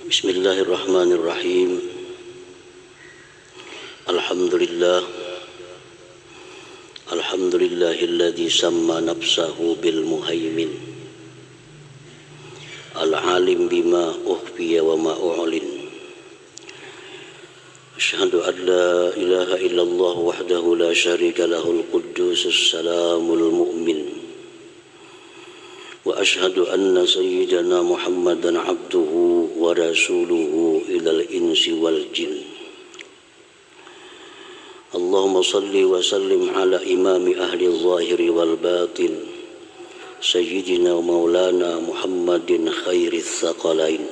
Bismillahirrahmanirrahim. Alhamdulillahilladzi samma nafsahu bil muhaimin al-alim bima ukhfiya wa ma u'lin. Asyhadu an la ilaha illallah wahdahu la syarika lahul quddusus salamul mu'min. Wa asyhadu anna sayyidana Muhammadan abduhu wa rasuluhu ilal insi wal jin. Allahumma salli wa sallim ala imami ahli zahiri wal batin sayyidina wa maulana Muhammadin khairis thaqalain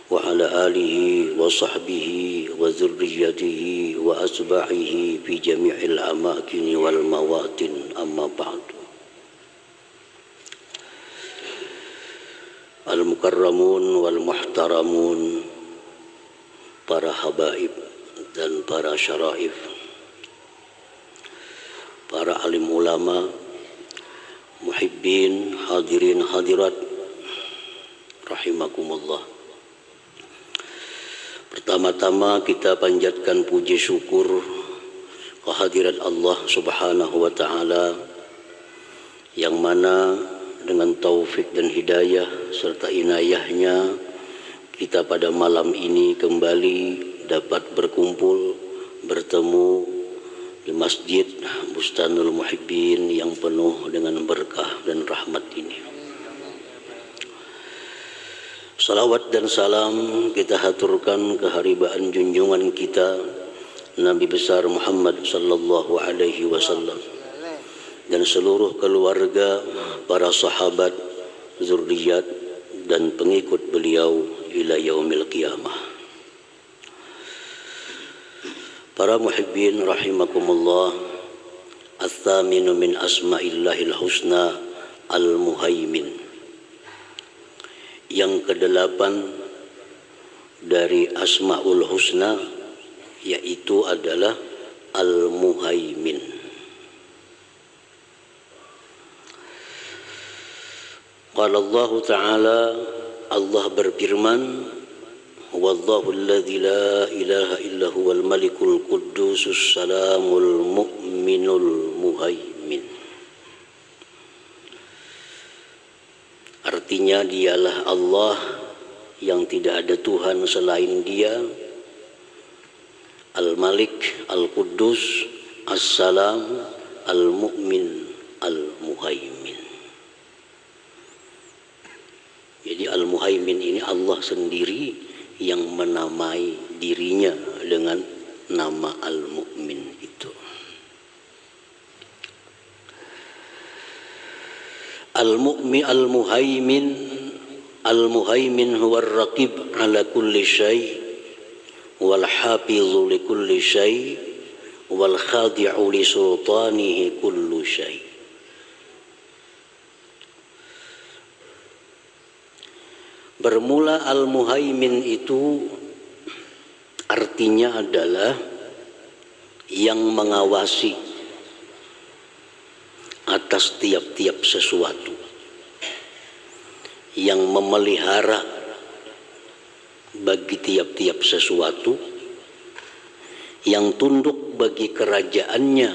wa ala alihi wa sahbihi wa zurriyatihi wa asbahihi fi jami'il amakin wal mawatin, amma ba'du. Al-mukarramun wal muhtaramun, para habaib dan para syaraif, para alim ulama, muhibbin, hadirin hadirat rahimakumullah. Pertama-tama kita panjatkan puji syukur kehadirat Allah Subhanahu wa ta'ala, yang mana dengan taufik dan hidayah serta inayahnya kita pada malam ini kembali dapat berkumpul, bertemu di Masjid Bustanul Muhibbin yang penuh dengan berkah dan rahmat ini. Salawat dan salam kita haturkan keharibaan junjungan kita Nabi besar Muhammad sallallahu alaihi wasallam dan seluruh keluarga, para sahabat, zurriyat dan pengikut beliau ila yaumil qiyamah. Para muhibbin rahimakumullah, ats-tsaminu min asma'illahil husna al-muhaimin. Yang kedelapan dari asmaul husna yaitu adalah al-muhaimin. Qala Allah Ta'ala, Allah berfirman, Wallahu alladzi la ilaha illa huwal malikul quddusus salamul mu'minul muhaimin. Artinya dialah Allah yang tidak ada Tuhan selain Dia, Al-Malik, Al-Quddus, As-Salam, Al-Mu'min, Al-Muhaimin. Jadi Al-Muhaimin ini Allah sendiri yang menamai dirinya dengan nama Al-Mu'min itu. Al-Mu'min, Al-Muhaimin huwa ar-raqib ala kulli syai' wal hafizu li kulli syai' wal khadi'u li sultanihi kullu syai'. Bermula Al-Muhaimin itu artinya adalah yang mengawasi atas tiap-tiap sesuatu, yang memelihara bagi tiap-tiap sesuatu, yang tunduk bagi kerajaannya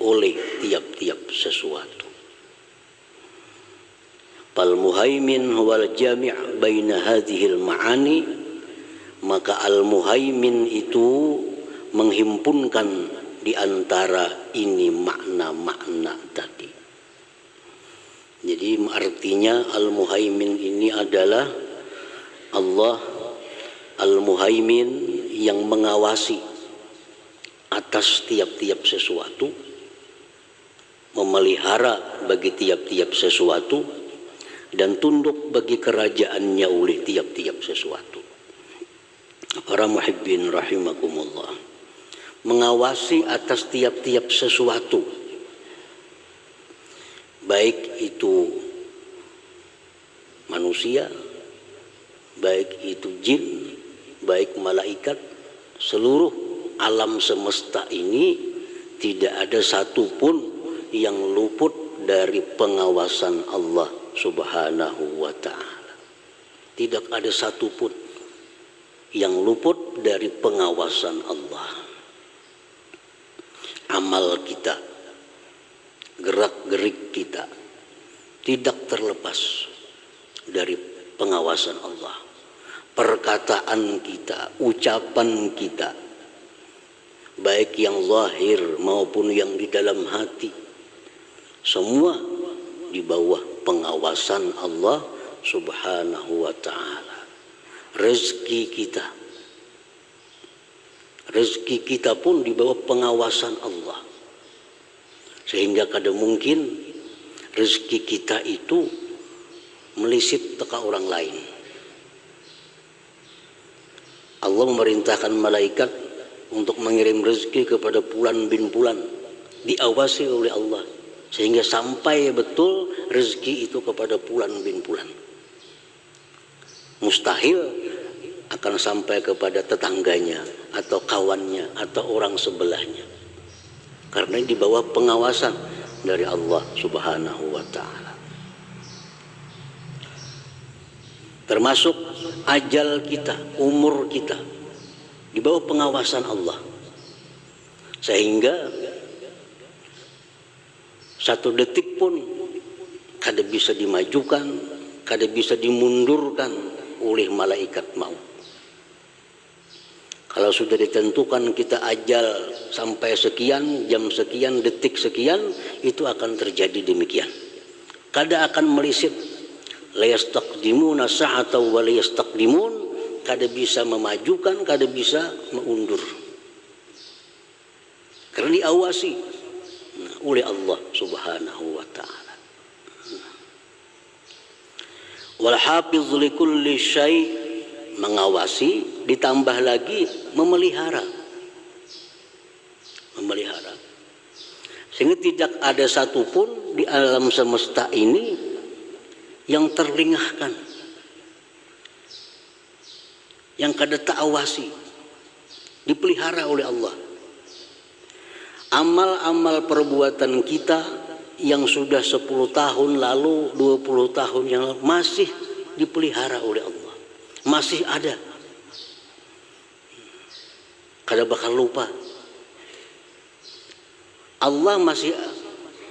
oleh tiap-tiap sesuatu. Al-Muhaimin huwal jami' baina hadhil ma'ani, maka Al-Muhaimin itu menghimpunkan di antara ini makna-makna tadi. Jadi artinya Al-Muhaimin ini adalah Allah Al-Muhaimin yang mengawasi atas tiap-tiap sesuatu, memelihara bagi tiap-tiap sesuatu, dan tunduk bagi kerajaannya oleh tiap-tiap sesuatu. Para muhibbin rahimakumullah, mengawasi atas tiap-tiap sesuatu, baik itu manusia, baik itu jin, baik malaikat, seluruh alam semesta ini tidak ada satupun yang luput dari pengawasan Allah Subhanahu wa ta'ala. tidak ada satupun yang luput dari pengawasan Allah. Amal kita, gerak-gerik kita tidak terlepas dari pengawasan Allah. Perkataan kita, ucapan kita, baik yang zahir maupun yang di dalam hati, semua di bawah pengawasan Allah Subhanahu wa ta'ala. Rezeki kita pun di bawah pengawasan Allah, sehingga kadang mungkin rezeki kita itu melisit ke orang lain. Allah memerintahkan malaikat untuk mengirim rezeki kepada Fulan bin Fulan, diawasi oleh Allah sehingga sampai betul rezeki itu kepada Fulan bin Fulan. Mustahil akan sampai kepada tetangganya atau kawannya atau orang sebelahnya, karena di bawah pengawasan dari Allah Subhanahu wa ta'ala. Termasuk ajal kita, umur kita di bawah pengawasan Allah, sehingga satu detik pun kada bisa dimajukan, kada bisa dimundurkan oleh malaikat maut. Kalau sudah ditentukan kita ajal sampai sekian, jam sekian, detik sekian, itu akan terjadi demikian. Kada akan melisit. La yastaqdimuna sa'ata wa la yastaqdimun, kada bisa memajukan, kada bisa mengundur. Karena diawasi oleh Allah Subhanahu wa ta'ala. Wal hafiz li kulli syai', mengawasi, ditambah lagi memelihara. Sehingga tidak ada satupun di alam semesta ini yang terlengahkan, yang kada ta'awasi, dipelihara oleh Allah. Amal-amal perbuatan kita yang sudah 10 tahun lalu, 20 tahun yang lalu, masih dipelihara oleh Allah, masih ada, kada bakal lupa. Allah masih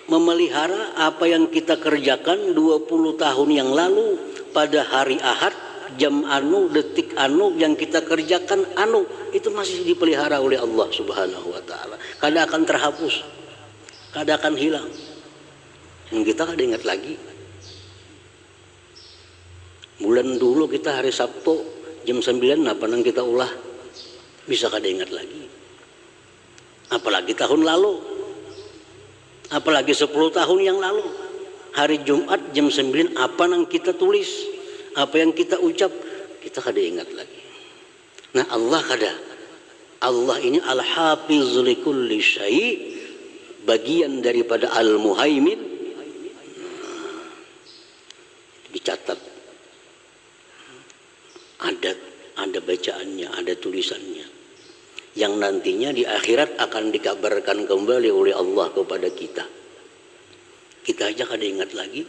memelihara apa yang kita kerjakan 20 tahun yang lalu pada hari Ahad, jam anu, detik anu, yang kita kerjakan anu, itu masih dipelihara oleh Allah Subhanahu wa ta'ala. Kada akan terhapus, kada akan hilang. Dan kita kada ingat lagi. Bulan dulu kita hari Sabtu jam 9 apa nang kita ulah, bisa kada ingat lagi. Apalagi tahun lalu, apalagi 10 tahun yang lalu, hari Jumat jam 9 apa nang kita tulis, apa yang kita ucap, kita kada ingat lagi. Nah, Allah kada. Allah ini al-hafiz li kulli syai', bagian daripada al-muhaimin. Dicatat, ada bacaannya, ada tulisannya, yang nantinya di akhirat akan dikabarkan kembali oleh Allah kepada kita. Kita aja kada ingat lagi.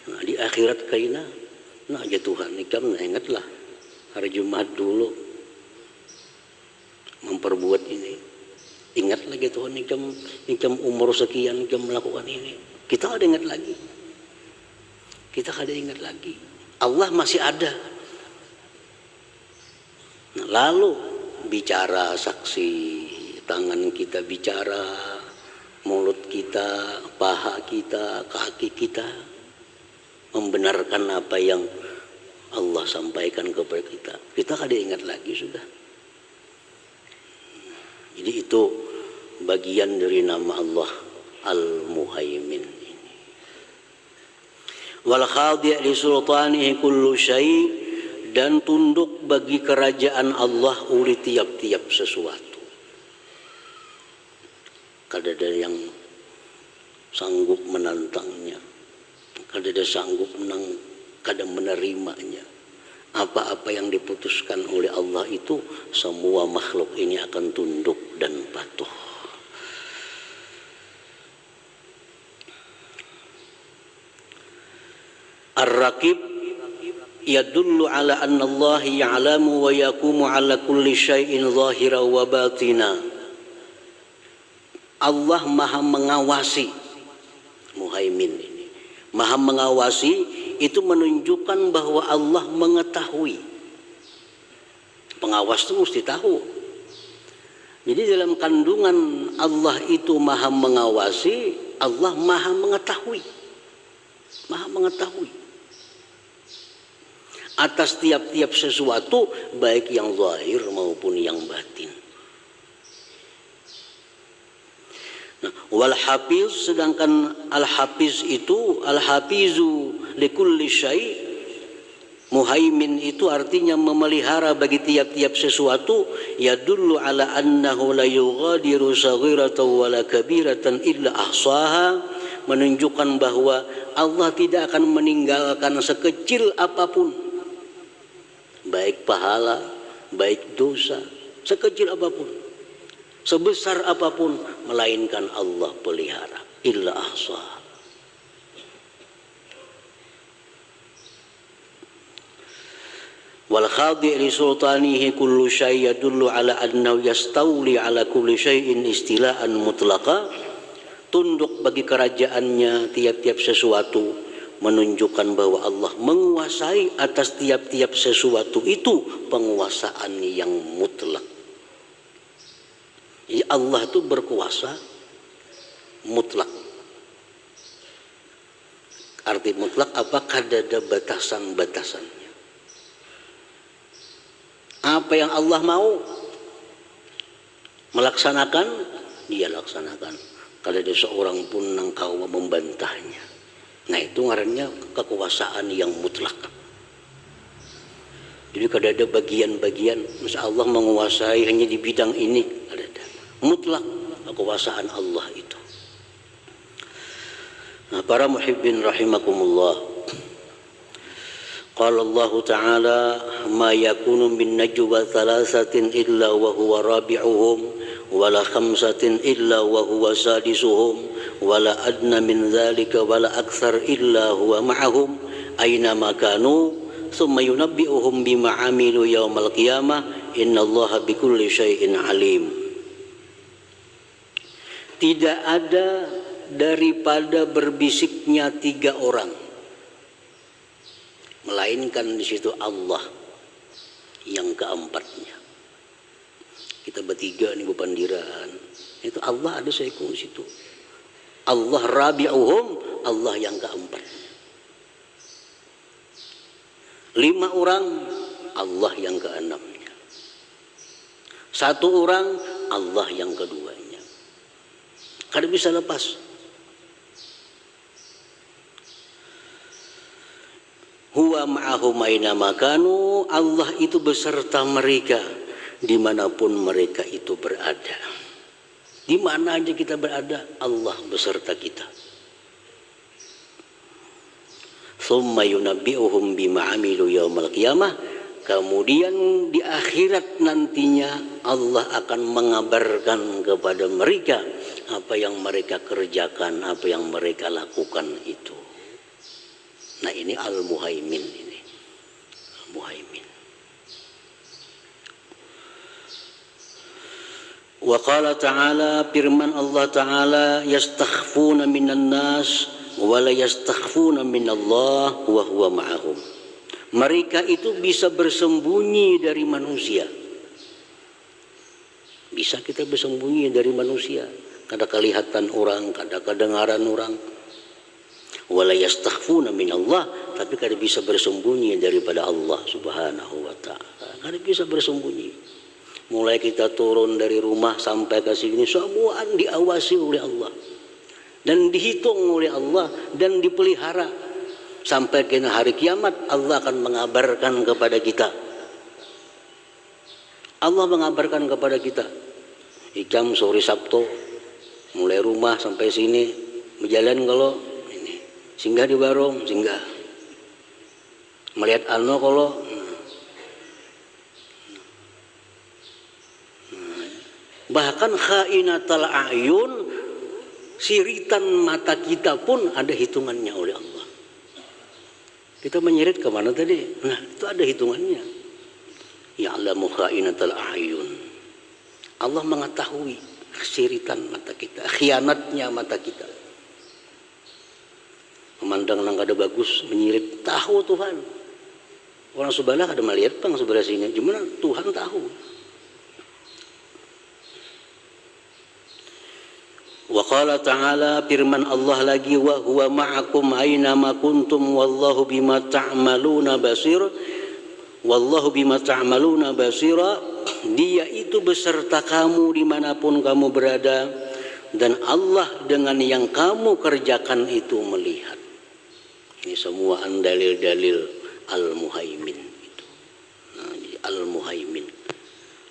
Nah, di akhirat kaina, nah aja Tuhan ikam, nah ingatlah hari Jumat dulu memperbuat ini. Ingat lagi Tuhan ikam umur sekian ikam melakukan ini. Kita kada ingat lagi. Kita kada ingat lagi. Allah masih ada. Nah, lalu bicara saksi, tangan kita bicara, mulut kita, paha kita, kaki kita membenarkan apa yang Allah sampaikan kepada kita. Kita kada ingat lagi sudah. Jadi itu bagian dari nama Allah Al-Muhaimin ini. Wal khadi' li sultanihi kullu syai', dan tunduk bagi kerajaan Allah oleh tiap-tiap sesuatu. Kada ada yang sanggup menantangnya, kada ada sanggup kada menerimanya. Apa-apa yang diputuskan oleh Allah itu, semua makhluk ini akan tunduk dan patuh. Ar-Raqib yadullu ala anna Allah ya'lamu wa yaqumu ala kulli syai'in zahira wa batina. Allah maha mengawasi, muhaimin ini, maha mengawasi, itu menunjukkan bahwa Allah mengetahui. Pengawas itu mesti tahu. Jadi dalam kandungan Allah itu maha mengawasi, Allah maha mengetahui. Maha mengetahui atas tiap-tiap sesuatu, baik yang zahir maupun yang batin. Nah, wal hafiz, sedangkan al hafiz itu al hafizu likulli syai', muhaimin itu artinya memelihara bagi tiap-tiap sesuatu. Yadullu ala annahu la yughadiru saghiratan wala kabiratan illa ahsaha, menunjukkan bahwa Allah tidak akan meninggalkan sekecil apapun, baik pahala, baik dosa, sekecil apapun, sebesar apapun, melainkan Allah pelihara. Illa ahsaha. Wal khadi' li sultanihi kullu syai' yadullu ala annahu yastawli ala kulli syai'in istila'an mutlaqa. Tunduk bagi kerajaannya tiap-tiap sesuatu menunjukkan bahwa Allah menguasai atas tiap-tiap sesuatu itu penguasaan yang mutlak. Jadi Allah itu berkuasa mutlak. Arti mutlak apakah ada batasan-batasannya? Apa yang Allah mau melaksanakan, dia laksanakan. Kalau ada seorang pun engkau membantahnya, nah itu ngarannya kekuasaan yang mutlak. Jadi kalau ada bagian-bagian, Masya Allah menguasai hanya di bidang ini, ada mutlak kekuasaan Allah itu. Nah, para muhibbin rahimakumullah, qala Allah Ta'ala, ma yakunu min najwa thalathatin illa wa huwa rabi'uhum wala khamsatin illa wa huwa sadisuhum wala adna min dhalika wala akthar illa huwa ma'ahum aina makanu thumma yunabbi'uhum bima amilu yawmal qiyamah innallaha bikulli syai'in alim. Tidak ada daripada berbisiknya 3 orang, melainkan di situ Allah yang keempatnya. Kita bertiga nih berpandiran, itu Allah ada seekor di situ. Allah rabi'uhum, Allah yang keempat. 5 orang, Allah yang keenamnya. 1 orang, Allah yang keduanya. Kada bisa lepas. Huwa ma'ahum aina makanu, Allah itu beserta mereka dimanapun mereka itu berada. Di mana aja kita berada, Allah beserta kita. Tsumma yunabbi'uhum bima 'amilu yaumal qiyamah. Kemudian di akhirat nantinya Allah akan mengabarkan kepada mereka apa yang mereka kerjakan, apa yang mereka lakukan itu. Nah, ini al-muhaimin ini. Muhaimin. Wa qala ta'ala, firman Allah Ta'ala, yastakhfuna minan nas wa la yastakhfuna minallah wa huwa ma'ahum. Mereka itu bisa bersembunyi dari manusia. Bisa kita bersembunyi dari manusia. Kada kelihatan orang, kada kedengaran orang. Wa la yastakhfuna minallah, tapi kada bisa bersembunyi daripada Allah Subhanahu wa ta'ala. Kada bisa bersembunyi. Mulai kita turun dari rumah sampai ke sini, semua diawasi oleh Allah dan dihitung oleh Allah dan dipelihara sampai ke hari kiamat. Allah akan mengabarkan kepada kita. Allah mengabarkan kepada kita. Jam sore Sabtu, mulai rumah sampai sini, berjalan kalau ini, singgah di warung, singgah. Melihat ano kalau bahkan khainatal a'yun, siritan mata kita pun ada hitungannya oleh Allah. Kita menyeret kemana tadi? Nah, itu ada hitungannya. Ya'lamu kha'inatal a'yun. Allah mengetahui kesiritan mata kita, khianatnya mata kita. Memandang nang kada bagus, menyirit, tahu Tuhan. Orang sebelah ada melihat pang sebelah sini, gimana Tuhan tahu. Wa qala ta'ala, firman Allah lagi, wa huwa ma'akum aina ma kuntum wallahu bima ta'maluna basir. Wallahu bima ta'maluna basira. Dia itu beserta kamu dimanapun kamu berada, dan Allah dengan yang kamu kerjakan itu melihat. Ini semua dalil-dalil Al-Muhaimin itu. Nah, Al-Muhaimin,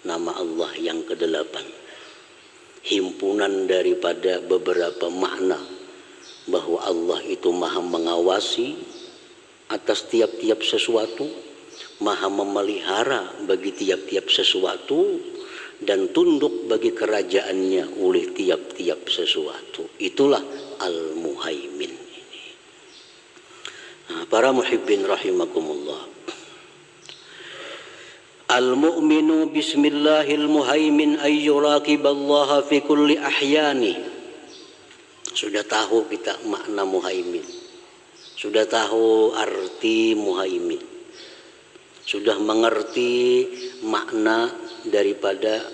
nama Allah yang ke-8. Himpunan daripada beberapa makna bahwa Allah itu maha mengawasi atas tiap-tiap sesuatu, maha memelihara bagi tiap-tiap sesuatu, dan tunduk bagi kerajaannya oleh tiap-tiap sesuatu. Itulah Al-Muhaimin ini. Nah, para muhibbin rahimakumullah. Al-mu'minu bismillahil muhaimin ayyuraqiballaha fi kulli ahyani. Sudah tahu kita makna muhaimin. Sudah tahu arti muhaimin. Sudah mengerti makna daripada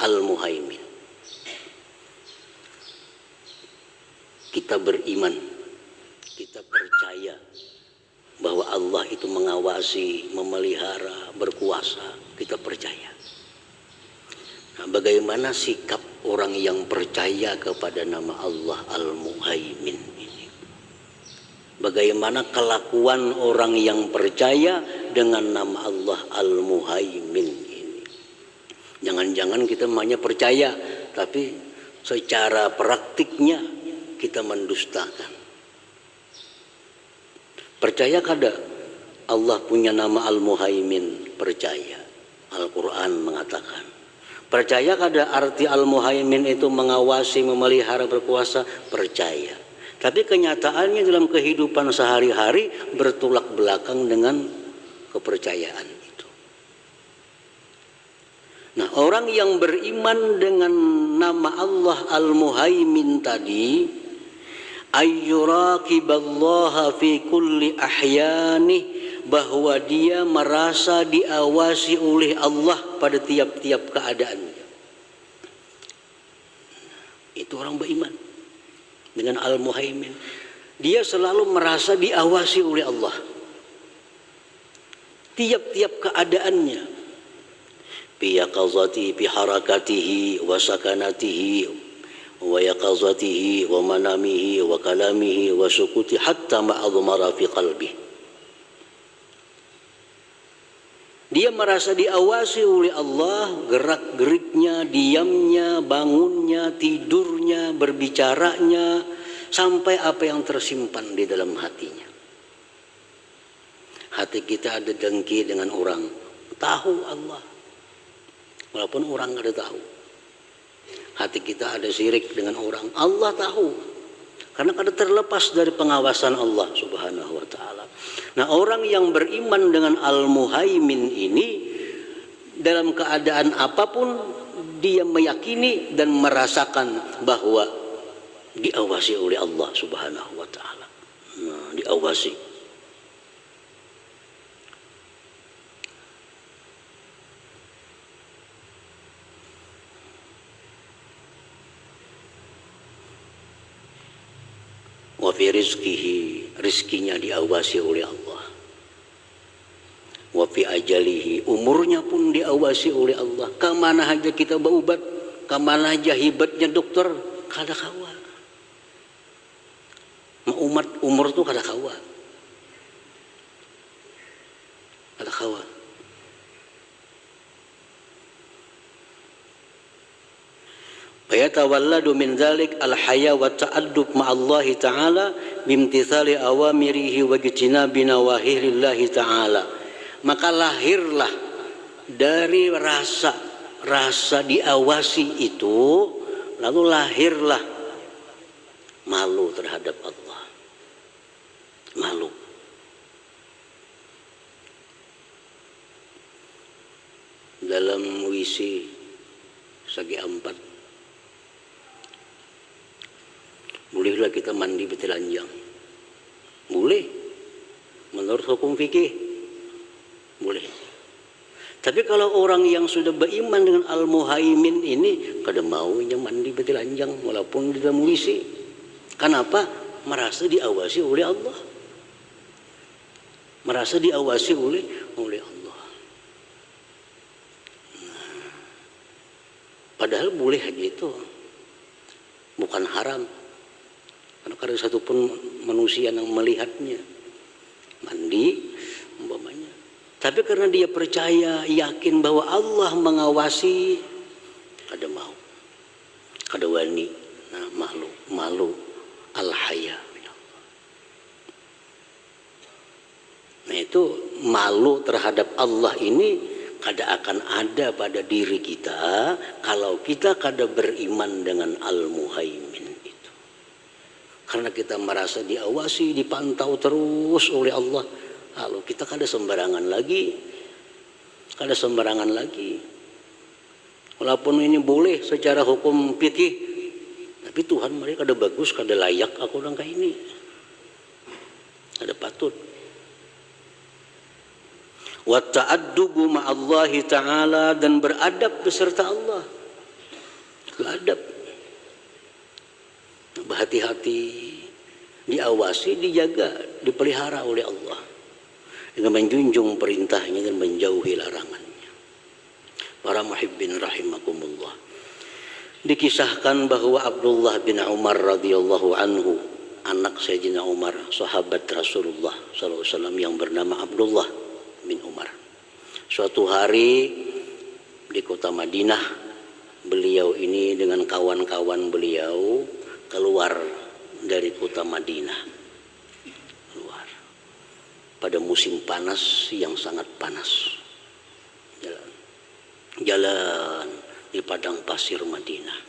al-muhaimin. Kita beriman, kita percaya bahwa Allah itu mengawasi, memelihara, berkuasa. Kita percaya. Nah, bagaimana sikap orang yang percaya kepada nama Allah Al-Muhaimin ini? Bagaimana kelakuan orang yang percaya dengan nama Allah Al-Muhaimin ini? Jangan-jangan kita hanya percaya, tapi secara praktiknya kita mendustakan. Percaya kada Allah punya nama Al-Muhaimin? Percaya. Al-Quran mengatakan. Percaya kada arti Al-Muhaimin itu mengawasi, memelihara, berkuasa? Percaya. Tapi kenyataannya dalam kehidupan sehari-hari bertolak belakang dengan kepercayaan itu. Nah, orang yang beriman dengan nama Allah Al-Muhaimin tadi, ayyuraqiballaha fi kulli ahyani, bahwa dia merasa diawasi oleh Allah pada tiap-tiap keadaannya. Itu orang beriman dengan Al-Muhaimin. Dia selalu merasa diawasi oleh Allah tiap-tiap keadaannya. Bi yaqazatihi, bi harakatihi, wa sakanatihi, wa yaqazatihi, wa manamihi, wa kalamihi, wa sukuti, hatta ma'adhmara fi qalbihi. Dia merasa diawasi oleh Allah, gerak-geriknya, diamnya, bangunnya, tidurnya, berbicaranya, sampai apa yang tersimpan di dalam hatinya. Hati kita ada dengki dengan orang, tahu Allah, walaupun orang tidak tahu. Hati kita ada syirik dengan orang, Allah tahu, karena kada terlepas dari pengawasan Allah Subhanahu wa ta'ala. Nah, orang yang beriman dengan Al-Muhaimin ini, dalam keadaan apapun dia meyakini dan merasakan bahwa diawasi oleh Allah Subhanahu wa ta'ala. Nah, diawasi. Wa fi rizqihi, rizkinya diawasi oleh Allah. Wa fi ajalihi, umurnya pun diawasi oleh Allah. Kemana aja kita berobat, kemana aja hebatnya dokter, kada kawa. Umat umur tuh kada kawa. Kada kawa. Fayatawalladu min dzalik al-haya wa ta'addub ma'allahi ta'ala bimtithali awamirihi wa ijtinabi nawahihi ta'ala. Maka lahirlah dari rasa diawasi itu, lalu lahirlah malu terhadap Allah. Malu. dalam WC segi ampat, bolehlah kita mandi bertelanjang? Boleh, menurut hukum fikih boleh. Tapi kalau orang yang sudah beriman dengan Al-Muhaimin ini, kada maunya mandi bertelanjang walaupun di dalam WC. Kenapa? Merasa diawasi oleh Allah, merasa diawasi oleh Allah. Padahal boleh aja itu, bukan haram. Karena ada satupun manusia yang melihatnya mandi umpamanya. Tapi karena dia percaya, yakin bahwa Allah mengawasi, kada mau, kada wani. Nah, malu al-haya. Nah itu malu terhadap Allah ini kada akan ada pada diri kita kalau kita kada beriman dengan Al-Muhaimin itu. Karena kita merasa diawasi, dipantau terus oleh Allah, lalu kita kada sembarangan lagi, walaupun ini boleh secara hukum fikih, tapi Tuhan mereka kada bagus, kada layak aku orang kayak ini, kada patut. Wa ta'addubu ma'allahi ta'ala, dan beradab beserta Allah, beradab, berhati-hati, diawasi, dijaga, dipelihara oleh Allah dengan menjunjung perintahnya dan menjauhi larangannya. Para muhibbin rahimakumullah, dikisahkan bahwa Abdullah bin Umar radhiyallahu anhu, anak Sayyidina Umar, sahabat Rasulullah SAW yang bernama Abdullah bin Umar, suatu hari di kota Madinah, beliau ini dengan kawan-kawan beliau keluar dari kota Madinah, keluar pada musim panas yang sangat panas, jalan di padang pasir Madinah,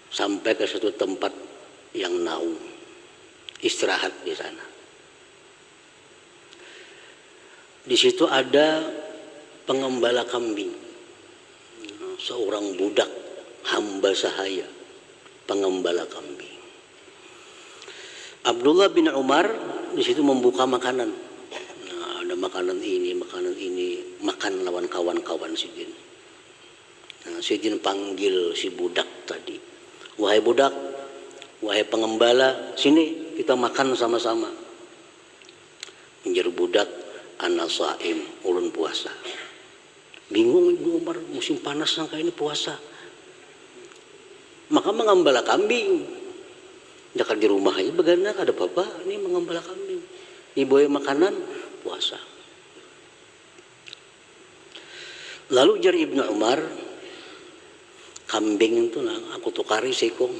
sampai ke satu tempat yang naung, istirahat di sana. Di situ ada pengembala kambing, seorang budak hamba sahaya, pengembala kambing. Abdullah bin Umar di situ membuka makanan. Nah, ada makanan ini, makan lawan kawan-kawan Sidin. Nah, Sidin panggil si budak tadi, wahai budak, wahai pengembala, sini kita makan sama-sama. Menjadi budak, ana saim, ulun puasa. Bingung Ibnu Umar, musim panas sangka ini puasa. Maka mengembala kambing. Dekat di rumah aja begana, ada apa-apa, ini mengembala kambing. Dibawa makanan, puasa. Lalu jari Ibnu Umar, kambing itu aku tukari sekong.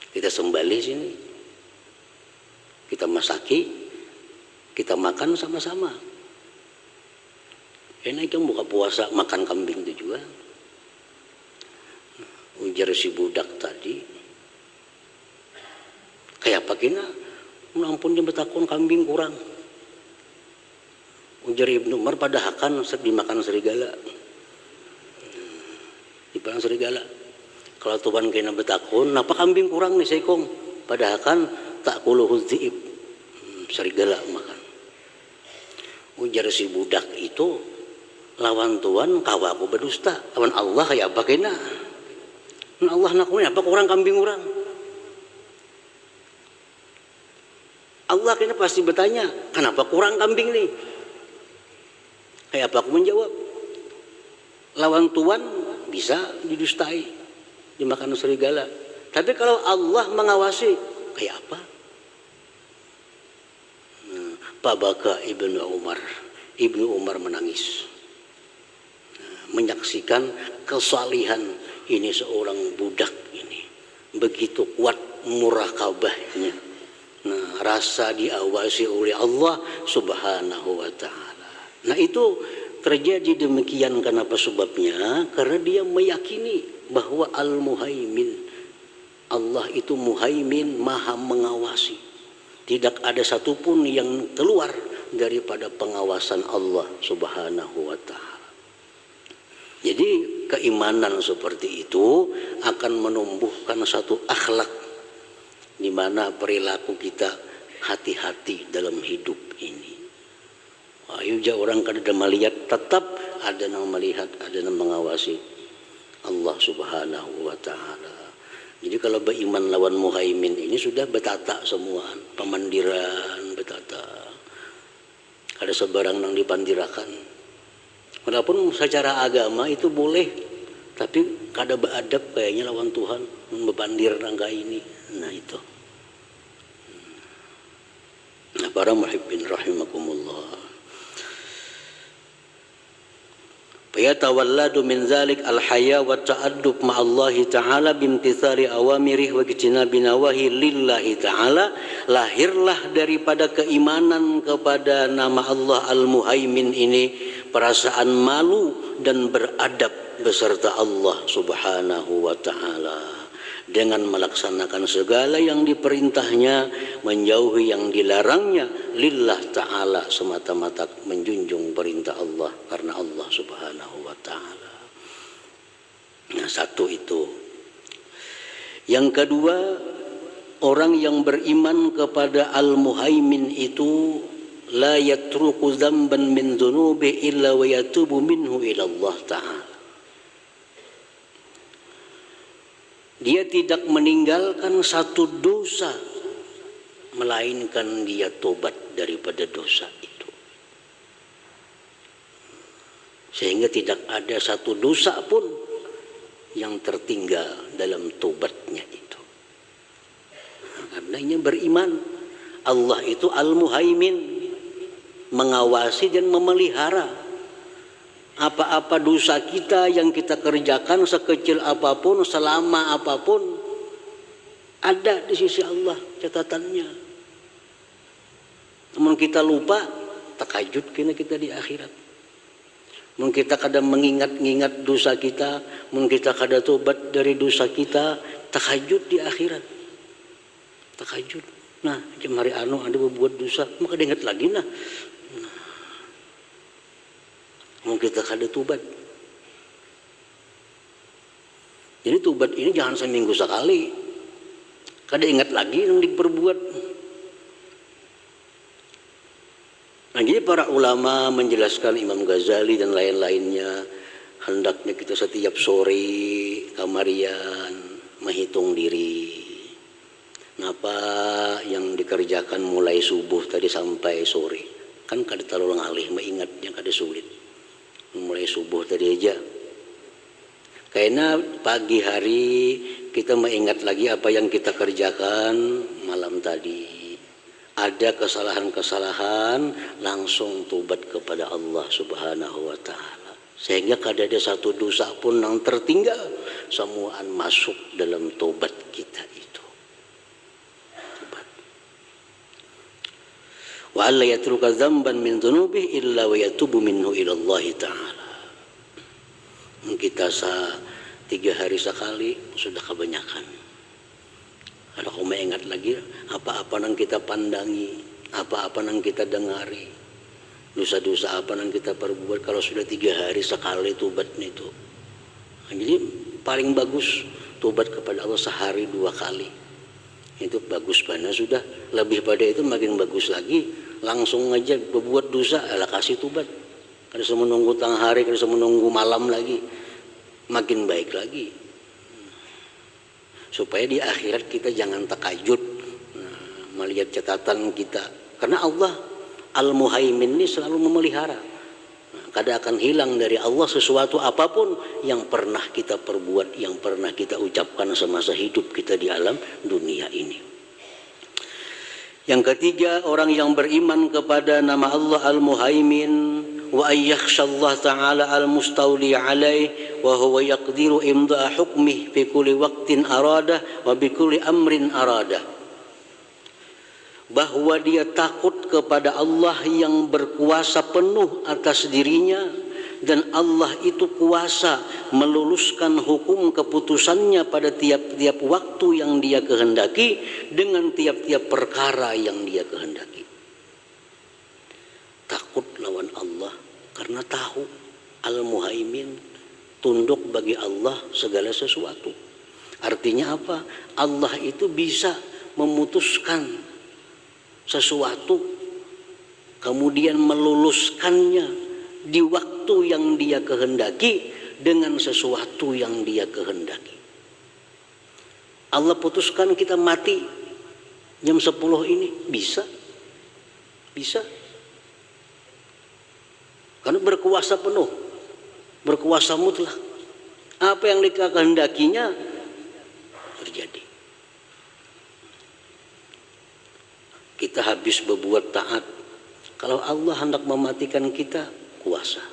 Kita sembelih sini, kita masaki, kita makan sama-sama. Enak yang buka puasa makan kambing itu juga. Ujar si budak tadi, kayak apa kena? Ampun dia betakun kambing kurang. Ujar Ibnu Umar, padahakan dimakan serigala. Dimakan serigala. Kalau Tuhan kena betakun, napa kambing kurang nih sekong? Padahakan tak kuluhu dhi'ib, serigala makan. Ujar si budak itu, lawan Tuhan kawaku berdusta, lawan Allah kayak apa kena? Allah nakunya apa kurang kambing kurang? Allah kena pasti bertanya, kenapa kurang kambing nih? Kayak apa aku menjawab? Lawan Tuhan bisa didustai, dimakan serigala. Tapi kalau Allah mengawasi, kayak apa? Pabaka Ibnu Umar. Ibnu Umar menangis, menyaksikan kesalihan ini seorang budak ini, begitu kuat murakabahnya. Nah, rasa diawasi oleh Allah Subhanahu wa ta'ala. Nah, itu terjadi demikian kenapa sebabnya? Karena dia meyakini bahwa Al-Muhaimin, Allah itu Muhaimin, maha mengawasi. Tidak ada satupun yang keluar daripada pengawasan Allah Subhanahu wa ta'ala. Jadi keimanan seperti itu akan menumbuhkan satu akhlak di mana perilaku kita hati-hati dalam hidup ini. Ayo orang kada melihat, tetap ada yang melihat, ada yang mengawasi Allah Subhanahu wa ta'ala. Jadi kalau beriman lawan muhaimin ini sudah betata semua, pemandiran betata. Ada sebarang yang dipandirakan. Walaupun secara agama itu boleh, tapi kada beradab kayaknya lawan Tuhan, membandir rangka ini. Nah itu. Nah, para muhibbin rahimakumullah. Fayatawalladu min zalik al-haya wa ta'addub ma'allahi ta'ala bimtithali awamirih wa ijtinabi nawahi lillahi ta'ala. Lahirlah daripada keimanan kepada nama Allah Al-Muhaimin ini perasaan malu dan beradab beserta Allah Subhanahu wa ta'ala, dengan melaksanakan segala yang diperintahnya, menjauhi yang dilarangnya, lillah ta'ala, semata-mata menjunjung perintah Allah karena Allah Subhanahu wa ta'ala. Nah, satu itu. Yang kedua, orang yang beriman kepada Al-Muhaimin itu la yatruku dzamban min dzunubi illa wa yatubu minhu ila Allah ta'ala. Dia tidak meninggalkan satu dosa melainkan dia tobat daripada dosa itu. Sehingga tidak ada satu dosa pun yang tertinggal dalam tobatnya itu. Karenanya beriman Allah itu Al-Muhaimin, mengawasi dan memelihara apa-apa dosa kita yang kita kerjakan, sekecil apapun, selama apapun, ada di sisi Allah catatannya. Namun kita lupa, takajud kena kita di akhirat. Mun kita kadang mengingat-ingat dosa kita, mun kita kada tobat dari dosa kita, takajud di akhirat. Takajud. Nah, jam hari anu ada berbuat dosa, maka ingat lagi nah. Mau kita kada tobat. Jadi tobat ini jangan seminggu sekali. Kada ingat lagi yang diperbuat. Nah, jadi para ulama menjelaskan, Imam Ghazali dan lain-lainnya, hendaknya kita setiap sore kamarian menghitung diri. Ngapa yang dikerjakan mulai subuh tadi sampai sore? Kan kada terlalu ngalih mengingatnya, kada sulit. Mulai subuh tadi aja. Karena pagi hari kita mengingat lagi apa yang kita kerjakan malam tadi. Ada kesalahan-kesalahan, langsung tobat kepada Allah Subhanahu wa ta'ala. Sehingga kada ada satu dosa pun yang tertinggal, semuaan masuk dalam tobat kita itu. Tobat. Wa alla yatruka dzamban min dzunubihi illa wa yatubu minhu ila Allah ta'ala. Kita 3 hari sekali sudah kebanyakan. Kalau kau ingat lagi apa-apa yang kita pandangi, apa-apa yang kita dengari, dosa-dosa apa yang kita perbuat, kalau sudah 3 hari sekali tobatnya itu. Nah, jadi paling bagus tobat kepada Allah sehari 2 kali. Itu bagus banget sudah. Lebih pada itu makin bagus lagi. Langsung aja berbuat dosa, ala kasih tobat. Kada usah menunggu tang hari, kada usah menunggu malam lagi. Makin baik lagi. Supaya di akhirat kita jangan takajud melihat catatan kita. Karena Allah Al-Muhaimin ini selalu memelihara. Kada akan hilang dari Allah sesuatu apapun yang pernah kita perbuat, yang pernah kita ucapkan semasa hidup kita di alam dunia ini. Yang ketiga, orang yang beriman kepada nama Allah Al-Muhaimin wa ayyakhshallah ta'ala al-mustawli alaih wa huwa yaqdiru imda'a hukmih fi kulli waqtin aradah wa bi kulli amrin aradah. Bahwa dia takut kepada Allah yang berkuasa penuh atas dirinya dan Allah itu kuasa meluluskan hukum keputusannya pada tiap-tiap waktu yang Dia kehendaki dengan tiap-tiap perkara yang Dia kehendaki. Takut lawan Allah karena tahu Al-Muhaimin, tunduk bagi Allah segala sesuatu. Artinya apa? Allah itu bisa memutuskan sesuatu kemudian meluluskannya di waktu yang Dia kehendaki dengan sesuatu yang Dia kehendaki. Allah putuskan kita mati jam 10 ini, bisa. Karena berkuasa penuh, berkuasa mutlak. Apa yang Dia kehendakinya terjadi. Kita habis berbuat taat, kalau Allah hendak mematikan kita, kuasa.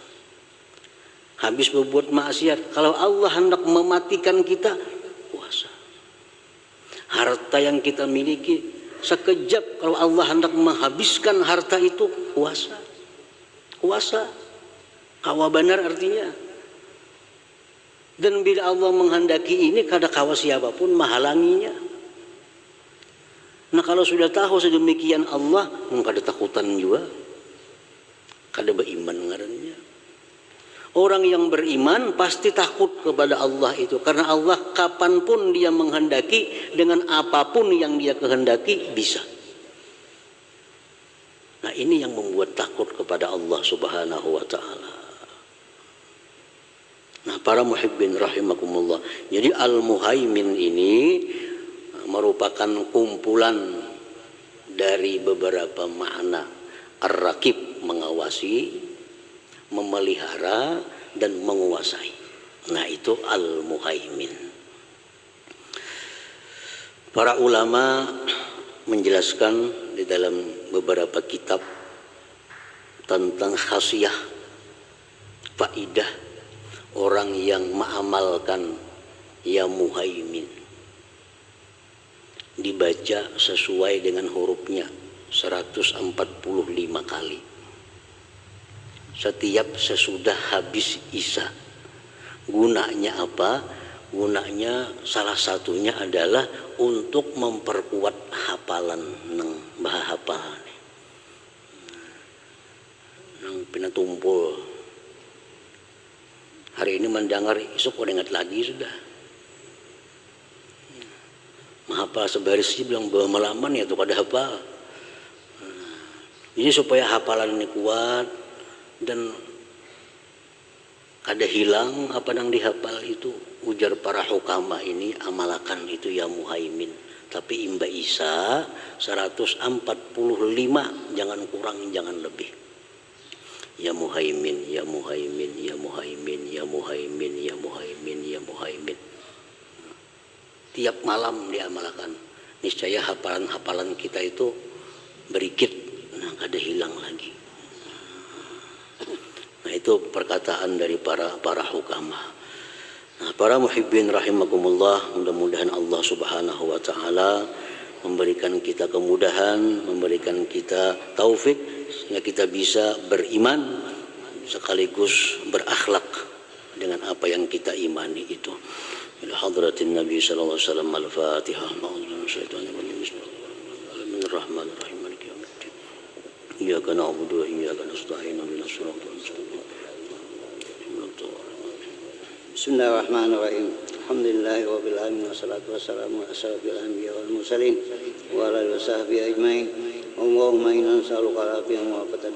Habis berbuat maksiat, kalau Allah hendak mematikan kita, kuasa. Harta yang kita miliki, sekejap kalau Allah hendak menghabiskan harta itu, kuasa. Kawa benar artinya. Dan bila Allah menghendaki ini, kada kawa siapapun menghalanginya. Nah kalau sudah tahu sedemikian Allah, kada takutan juga. Kada beriman ngarannya. Orang yang beriman pasti takut kepada Allah itu, karena Allah kapanpun Dia menghendaki dengan apapun yang Dia kehendaki bisa. Nah ini yang membuat takut kepada Allah Subhanahu wa ta'ala. Nah para muhibbin rahimakumullah, jadi Al-Muhaimin ini merupakan kumpulan dari beberapa makna. Ar-Raqib, mengawasi, memelihara, dan menguasai. Nah itu Al-Muhaimin. Para ulama menjelaskan di dalam beberapa kitab tentang khasiah, faidah orang yang mengamalkan Ya Muhaimin. Dibaca sesuai dengan hurufnya 145 kali. Setiap sesudah habis Isya. Gunanya apa? Gunanya salah satunya adalah untuk memperkuat hafalan nang bahapal nang pinatumpul. Hari ini mendengar, esok kau ingat lagi sudah. Menghafal sebaris sih bilang bermalaman ya tuh kada hafal. Ini supaya hafalan ini kuat dan kada hilang apa yang dihafal itu. Ujar para hukama ini, amalakan itu Ya Muhaimin. Tapi imba Isa 145, jangan kurang jangan lebih. Ya Muhaimin, Ya Muhaimin, Ya Muhaimin, Ya Muhaimin, Ya Muhaimin, Ya Muhaimin. Tiap malam diamalkan. Niscaya hafalan-hafalan kita itu berikit, nah kada hilang lagi. Nah itu perkataan dari para hukama. Nah, para muhibbin rahimakumullah, mudah-mudahan Allah Subhanahu wa taala memberikan kita kemudahan, memberikan kita taufik sehingga kita bisa beriman sekaligus berakhlak dengan apa yang kita imani itu. Ila hadratin Nabi sallallahu alaihi wasallam, al-Fatihah. Bismillahirrahmanirrahim. Maliki yaumiddin. Iyyaka na'budu wa iyyaka nasta'in. Ihdinas siratal mustaqim. Bismillahirrahmanirrahim. Alhamdulillahi rabbil alamin wassalatu wassalamu ala asyrafil anbiya'i wal mursalin wa ala alihi wasahbihi ajmain. Allahumma inna nas'aluka al-afiyah wa al-fatah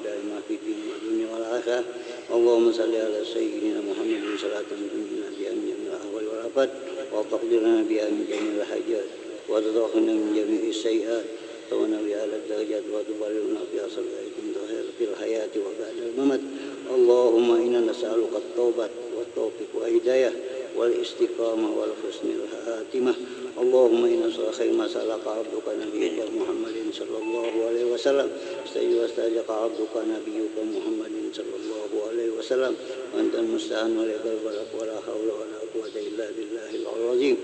fi din wa dunya wal akhirah. Allahumma salli ala sayyidina Muhammadin salatan tunjina biha min al-ahwal wal afat wa taqdirna biha min jami'il hajat wa tadkhilna min jami'is sayyi'at wa nawi ala darajat wa tuballighna biha sallallahu fil hayati wa ba'da al-mamat. Allahumma inna nas'aluka at-taubah والتوفيق والهداية والاستقامة والحسن الخاتمة. اللهم إنا نسألك خير ما سألك عبدك نبيك محمد صلى الله عليه وسلم واستجاك عبدك نبيك محمد صلى الله عليه وسلم وأنت المستعان ولا بلغ ولا حول ولا قوة إلا بالله العظيم.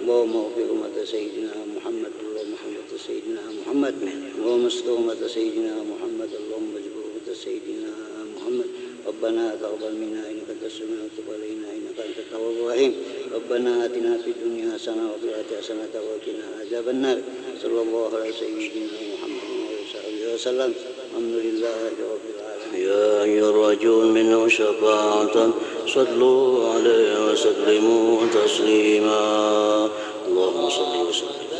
اللهم اغفر أمة سيدنا محمد، اللهم اغفر سيدنا محمد، اللهم استر أمة سيدنا محمد، اللهم اجبر أمة سيدنا محمد، ربنا تقبل منا إنك أنت السميع وتب علينا إنك أنت التواب الرحيم ربنا آتنا في الدنيا حسنة وفي الآخرة حسنة وقنا عذاب النار صلى الله على سيدنا محمد وصحبه وسلم الحمد لله رب العالمين. يا أيها الرجل منه شفاعة صلوا عليه وسلموا تسليما اللهم صل وسلم